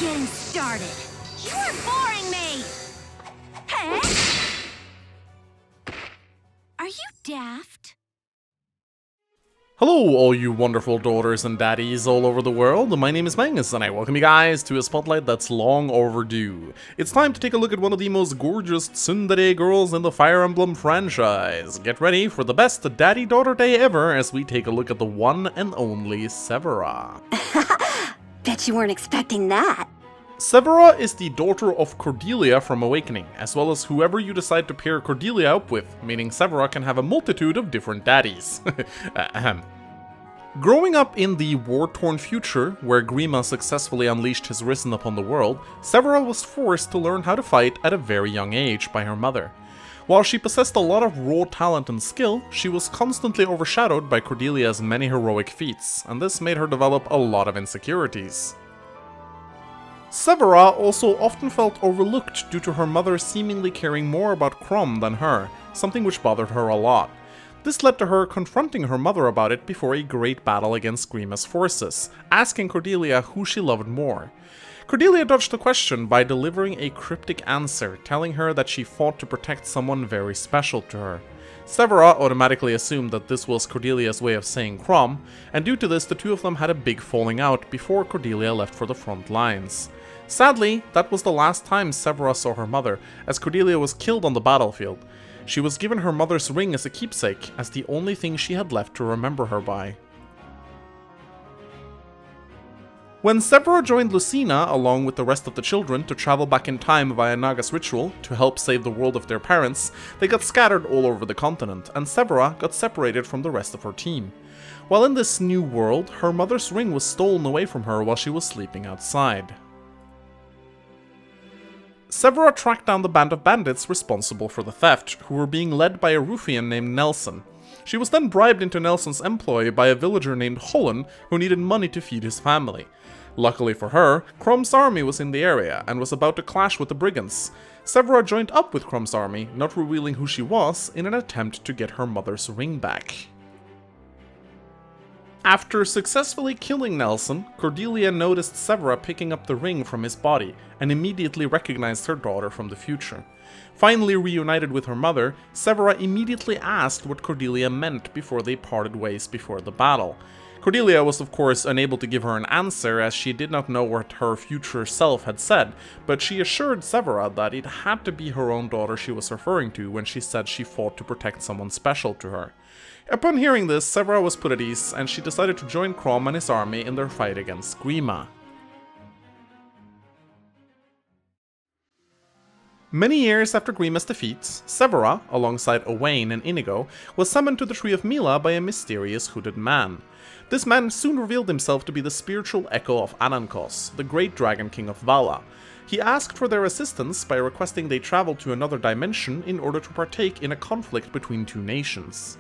getting started. You're boring me! Hey? Are you daft? Hello all you wonderful daughters and daddies all over the world, my name is Mangus and I welcome you guys to a spotlight that's long overdue. It's time to take a look at one of the most gorgeous tsundere girls in the Fire Emblem franchise. Get ready for the best daddy-daughter day ever as we take a look at the one and only Severa. Bet you weren't expecting that. Severa is the daughter of Cordelia from Awakening, as well as whoever you decide to pair Cordelia up with, meaning Severa can have a multitude of different daddies. Ahem. Growing up in the war-torn future, where Grima successfully unleashed his risen upon the world, Severa was forced to learn how to fight at a very young age by her mother. While she possessed a lot of raw talent and skill, she was constantly overshadowed by Cordelia's many heroic feats, and this made her develop a lot of insecurities. Severa also often felt overlooked due to her mother seemingly caring more about Chrom than her, something which bothered her a lot. This led to her confronting her mother about it before a great battle against Grima's forces, asking Cordelia who she loved more. Cordelia dodged the question by delivering a cryptic answer, telling her that she fought to protect someone very special to her. Severa automatically assumed that this was Cordelia's way of saying Chrom, and due to this the two of them had a big falling out before Cordelia left for the front lines. Sadly, that was the last time Severa saw her mother, as Cordelia was killed on the battlefield. She was given her mother's ring as a keepsake, as the only thing she had left to remember her by. When Severa joined Lucina, along with the rest of the children, to travel back in time via Naga's ritual to help save the world of their parents, they got scattered all over the continent, and Severa got separated from the rest of her team. While in this new world, her mother's ring was stolen away from her while she was sleeping outside. Severa tracked down the band of bandits responsible for the theft, who were being led by a ruffian named Nelson. She was then bribed into Nelson's employ by a villager named Holland, who needed money to feed his family. Luckily for her, Chrom's army was in the area and was about to clash with the brigands. Severa joined up with Chrom's army, not revealing who she was, in an attempt to get her mother's ring back. After successfully killing Nelson, Cordelia noticed Severa picking up the ring from his body, and immediately recognized her daughter from the future. Finally reunited with her mother, Severa immediately asked what Cordelia meant before they parted ways before the battle. Cordelia was of course unable to give her an answer as she did not know what her future self had said, but she assured Severa that it had to be her own daughter she was referring to when she said she fought to protect someone special to her. Upon hearing this, Severa was put at ease, and she decided to join Chrom and his army in their fight against Grima. Many years after Grima's defeat, Severa, alongside Owain and Inigo, was summoned to the Tree of Mila by a mysterious hooded man. This man soon revealed himself to be the spiritual echo of Anankos, the great dragon king of Vala. He asked for their assistance by requesting they travel to another dimension in order to partake in a conflict between two nations.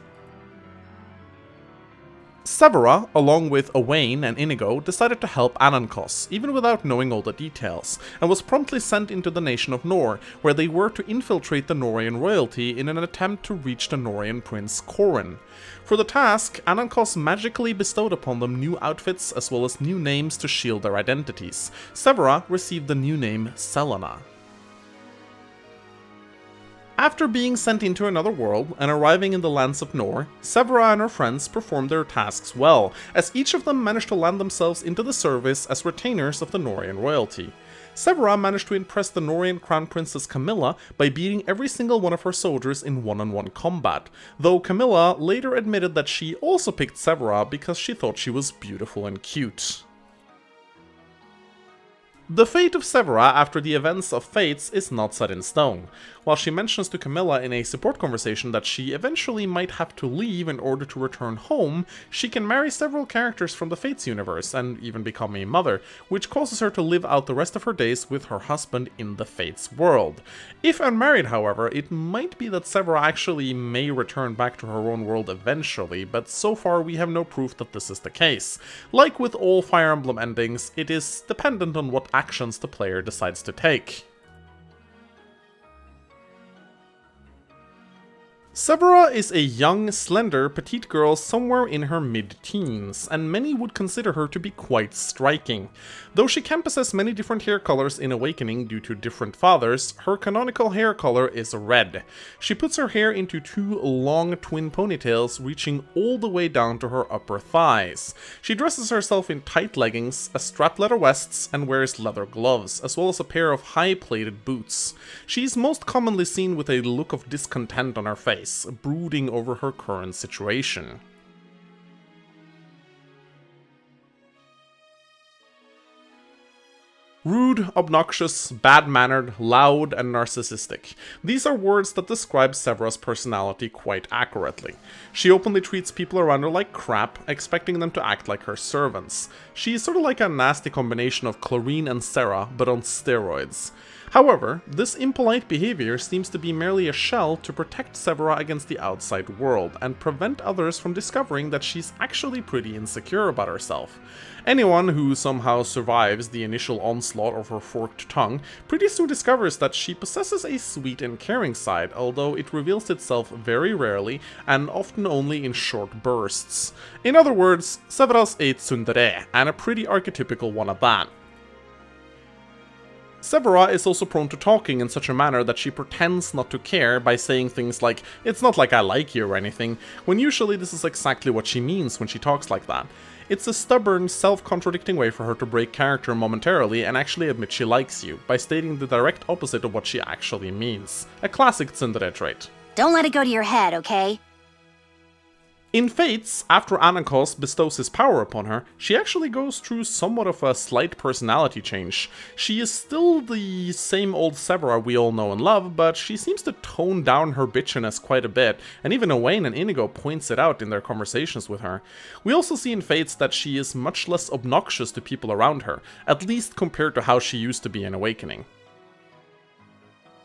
Severa, along with Owain and Inigo, decided to help Anankos, even without knowing all the details, and was promptly sent into the nation of Nor, where they were to infiltrate the Norian royalty in an attempt to reach the Norian prince Corrin. For the task, Anankos magically bestowed upon them new outfits as well as new names to shield their identities. Severa received the new name Selena. After being sent into another world and arriving in the lands of Nor, Severa and her friends performed their tasks well, as each of them managed to land themselves into the service as retainers of the Norian royalty. Severa managed to impress the Norian Crown Princess Camilla by beating every single one of her soldiers in one-on-one combat, though Camilla later admitted that she also picked Severa because she thought she was beautiful and cute. The fate of Severa after the events of Fates is not set in stone. While she mentions to Camilla in a support conversation that she eventually might have to leave in order to return home, she can marry several characters from the Fates universe and even become a mother, which causes her to live out the rest of her days with her husband in the Fates world. If unmarried, however, it might be that Severa actually may return back to her own world eventually, but so far we have no proof that this is the case. Like with all Fire Emblem endings, it is dependent on what actions the player decides to take. Severa is a young, slender, petite girl somewhere in her mid-teens, and many would consider her to be quite striking. Though she can possess many different hair colors in Awakening due to different fathers, her canonical hair color is red. She puts her hair into two long twin ponytails reaching all the way down to her upper thighs. She dresses herself in tight leggings, a strapped leather vests, and wears leather gloves, as well as a pair of high-plated boots. She is most commonly seen with a look of discontent on her face, brooding over her current situation. Rude, obnoxious, bad-mannered, loud, and narcissistic. These are words that describe Severa's personality quite accurately. She openly treats people around her like crap, expecting them to act like her servants. She is sort of like a nasty combination of Chlorine and Sarah, but on steroids. However, this impolite behavior seems to be merely a shell to protect Severa against the outside world, and prevent others from discovering that she's actually pretty insecure about herself. Anyone who somehow survives the initial onslaught of her forked tongue pretty soon discovers that she possesses a sweet and caring side, although it reveals itself very rarely, and often only in short bursts. In other words, Severa's a tsundere, and a pretty archetypical one at that. Severa is also prone to talking in such a manner that she pretends not to care by saying things like, "It's not like I like you" or anything, when usually this is exactly what she means when she talks like that. It's a stubborn, self-contradicting way for her to break character momentarily and actually admit she likes you, by stating the direct opposite of what she actually means. A classic tsundere trait. Don't let it go to your head, okay? In Fates, after Anakos bestows his power upon her, she actually goes through somewhat of a slight personality change. She is still the same old Severa we all know and love, but she seems to tone down her bitchiness quite a bit, and even Owain and Inigo points it out in their conversations with her. We also see in Fates that she is much less obnoxious to people around her, at least compared to how she used to be in Awakening.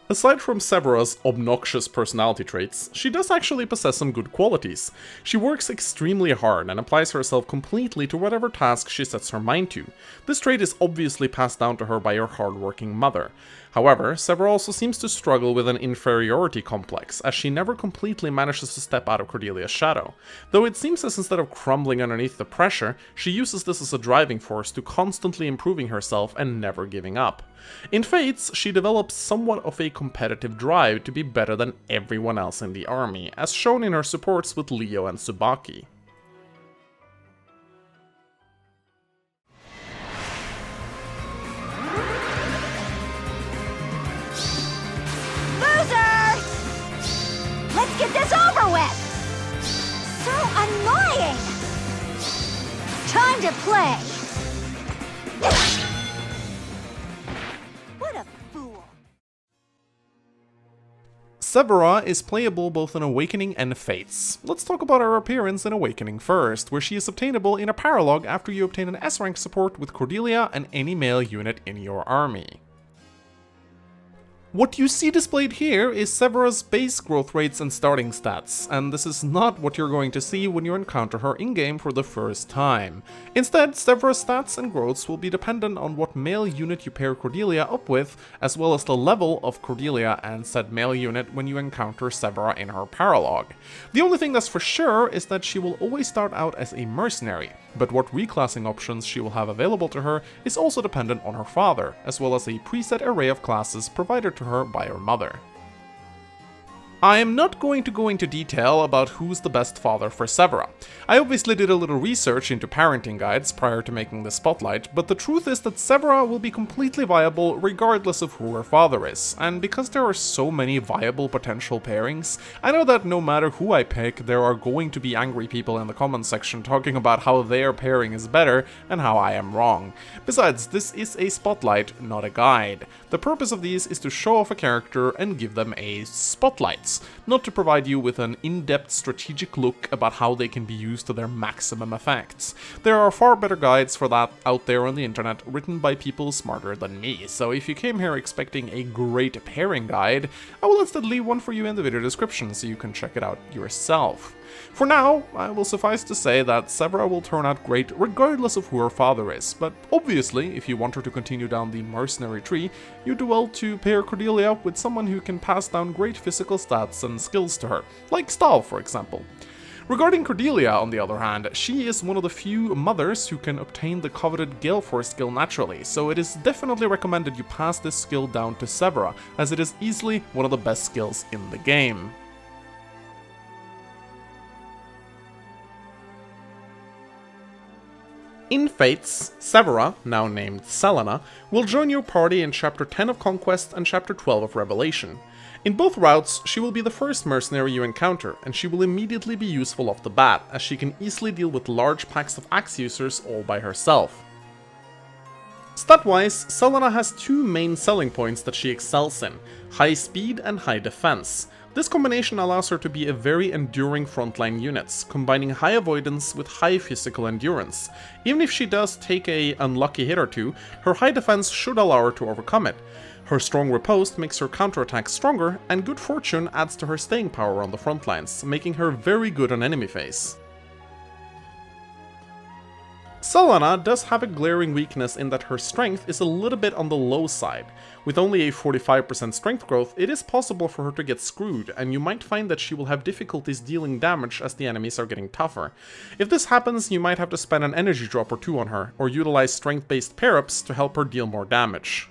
Aside from Severa's obnoxious personality traits, she does actually possess some good qualities. She works extremely hard and applies herself completely to whatever task she sets her mind to. This trait is obviously passed down to her by her hardworking mother. However, Severa also seems to struggle with an inferiority complex, as she never completely manages to step out of Cordelia's shadow. Though it seems as instead of crumbling underneath the pressure, she uses this as a driving force to constantly improving herself and never giving up. In Fates, she develops somewhat of a competitive drive to be better than everyone else in the army, as shown in her supports with Leo and Tsubaki. Loser! Let's get this over with! So annoying! Time to play! What a fool! Severa is playable both in Awakening and Fates. Let's talk about her appearance in Awakening first, where she is obtainable in a paralog after you obtain an S-rank support with Cordelia and any male unit in your army. What you see displayed here is Severa's base growth rates and starting stats, and this is not what you're going to see when you encounter her in-game for the first time. Instead, Severa's stats and growths will be dependent on what male unit you pair Cordelia up with, as well as the level of Cordelia and said male unit when you encounter Severa in her paralog. The only thing that's for sure is that she will always start out as a mercenary, but what reclassing options she will have available to her is also dependent on her father, as well as a preset array of classes provided to her by her mother. I am not going to go into detail about who's the best father for Severa. I obviously did a little research into parenting guides prior to making this spotlight, but the truth is that Severa will be completely viable regardless of who her father is, and because there are so many viable potential pairings, I know that no matter who I pick, there are going to be angry people in the comments section talking about how their pairing is better and how I am wrong. Besides, this is a spotlight, not a guide. The purpose of these is to show off a character and give them a spotlight, not to provide you with an in-depth strategic look about how they can be used to their maximum effects. There are far better guides for that out there on the internet, written by people smarter than me, so if you came here expecting a great pairing guide, I will instead leave one for you in the video description so you can check it out yourself. For now, I will suffice to say that Severa will turn out great regardless of who her father is, but obviously, if you want her to continue down the mercenary tree, you do well to pair Cordelia up with someone who can pass down great physical stats stats and skills to her, like style for example. Regarding Cordelia, on the other hand, she is one of the few mothers who can obtain the coveted Gale Force skill naturally, so it is definitely recommended you pass this skill down to Severa, as it is easily one of the best skills in the game. In Fates, Severa, now named Selena, will join your party in Chapter 10 of Conquest and Chapter 12 of Revelation. In both routes, she will be the first mercenary you encounter, and she will immediately be useful off the bat, as she can easily deal with large packs of axe users all by herself. Stat-wise, Selena has two main selling points that she excels in: high speed and high defense. This combination allows her to be a very enduring frontline unit, combining high avoidance with high physical endurance. Even if she does take a unlucky hit or two, her high defense should allow her to overcome it. Her strong riposte makes her counterattack stronger, and good fortune adds to her staying power on the front lines, making her very good on enemy phase. Selena does have a glaring weakness in that her strength is a little bit on the low side. With only a 45% strength growth, it is possible for her to get screwed, and you might find that she will have difficulties dealing damage as the enemies are getting tougher. If this happens, you might have to spend an energy drop or two on her, or utilize strength-based pair-ups to help her deal more damage.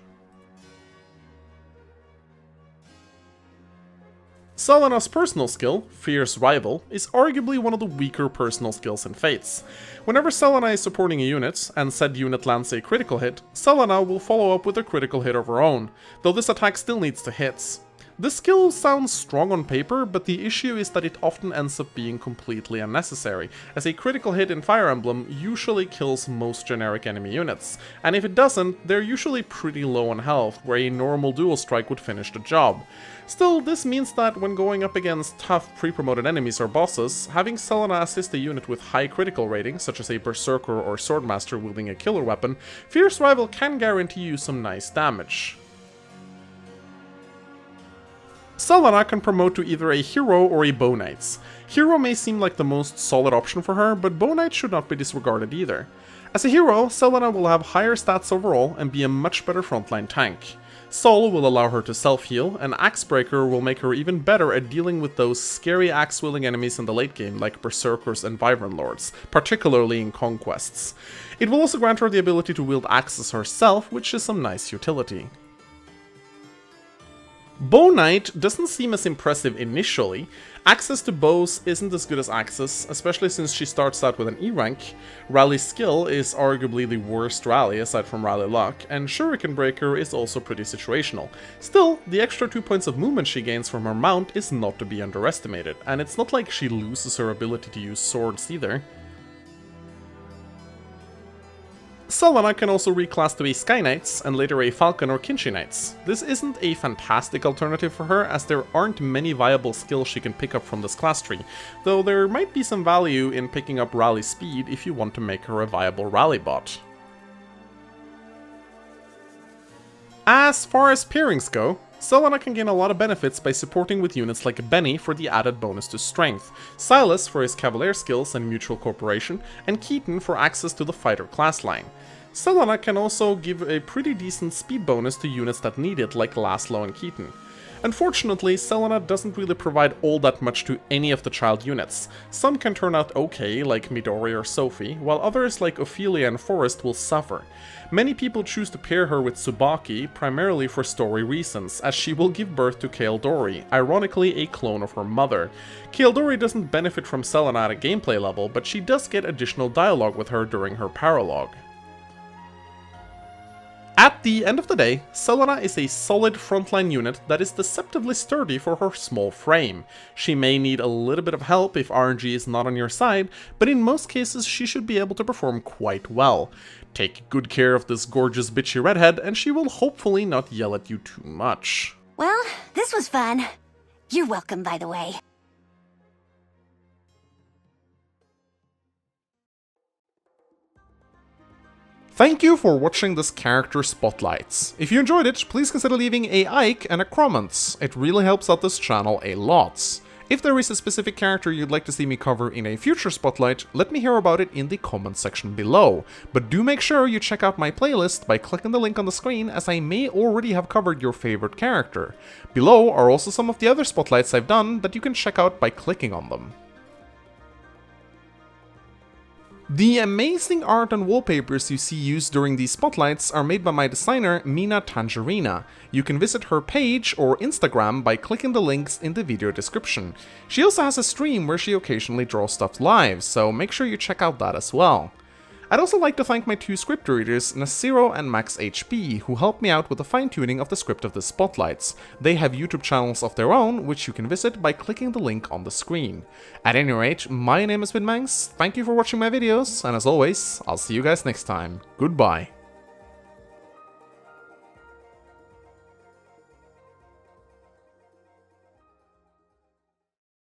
Selena's personal skill, Fierce Rival, is arguably one of the weaker personal skills in Fates. Whenever Selena is supporting a unit, and said unit lands a critical hit, Selena will follow up with a critical hit of her own, though this attack still needs to hit. This skill sounds strong on paper, but the issue is that it often ends up being completely unnecessary, as a critical hit in Fire Emblem usually kills most generic enemy units, and if it doesn't, they're usually pretty low on health, where a normal dual strike would finish the job. Still, this means that when going up against tough pre-promoted enemies or bosses, having Selena assist a unit with high critical rating, such as a Berserker or Swordmaster wielding a killer weapon, Fierce Rival can guarantee you some nice damage. Selena can promote to either a Hero or a Bow Knight. Hero may seem like the most solid option for her, but Bow Knight should not be disregarded either. As a hero, Selena will have higher stats overall and be a much better frontline tank. Soul will allow her to self-heal, and Axebreaker will make her even better at dealing with those scary axe-wielding enemies in the late game like Berserkers and Wyvern Lords, particularly in Conquests. It will also grant her the ability to wield axes herself, which is some nice utility. Bow Knight doesn't seem as impressive initially. Access to bows isn't as good as axes, especially since she starts out with an E rank. Rally skill is arguably the worst rally aside from rally luck, and Shuriken Breaker is also pretty situational. Still, the extra 2 points of movement she gains from her mount is not to be underestimated, and it's not like she loses her ability to use swords either. Selena can also reclass to a Sky Knights, and later a Falcon or Kinshi Knights. This isn't a fantastic alternative for her, as there aren't many viable skills she can pick up from this class tree, though there might be some value in picking up Rally Speed if you want to make her a viable rally bot. As far as pairings go, Selena can gain a lot of benefits by supporting with units like Benny for the added bonus to strength, Silas for his Cavalier skills and mutual cooperation, and Keaton for access to the fighter class line. Selena can also give a pretty decent speed bonus to units that need it, like Laszlo and Keaton. Unfortunately, Selena doesn't really provide all that much to any of the child units. Some can turn out okay, like Midori or Sophie, while others like Ophelia and Forrest will suffer. Many people choose to pair her with Tsubaki, primarily for story reasons, as she will give birth to Kaeldori, ironically a clone of her mother. Kaeldori doesn't benefit from Selena at a gameplay level, but she does get additional dialogue with her during her paralogue. At the end of the day, Selena is a solid frontline unit that is deceptively sturdy for her small frame. She may need a little bit of help if RNG is not on your side, but in most cases she should be able to perform quite well. Take good care of this gorgeous bitchy redhead and she will hopefully not yell at you too much. Well, this was fun. You're welcome, by the way. Thank you for watching this character spotlights. If you enjoyed it, please consider leaving a like and a comment. It really helps out this channel a lot. If there is a specific character you'd like to see me cover in a future spotlight, let me hear about it in the comment section below. But do make sure you check out my playlist by clicking the link on the screen, as I may already have covered your favorite character. Below are also some of the other spotlights I've done that you can check out by clicking on them. The amazing art and wallpapers you see used during these spotlights are made by my designer Mina Tangerina. You can visit her page or Instagram by clicking the links in the video description. She also has a stream where she occasionally draws stuff live, so make sure you check out that as well. I'd also like to thank my two script readers, Nasiro and Max HP, who helped me out with the fine-tuning of the script of the spotlights. They have YouTube channels of their own, which you can visit by clicking the link on the screen. At any rate, my name has been Mangs, thank you for watching my videos, and as always, I'll see you guys next time. Goodbye.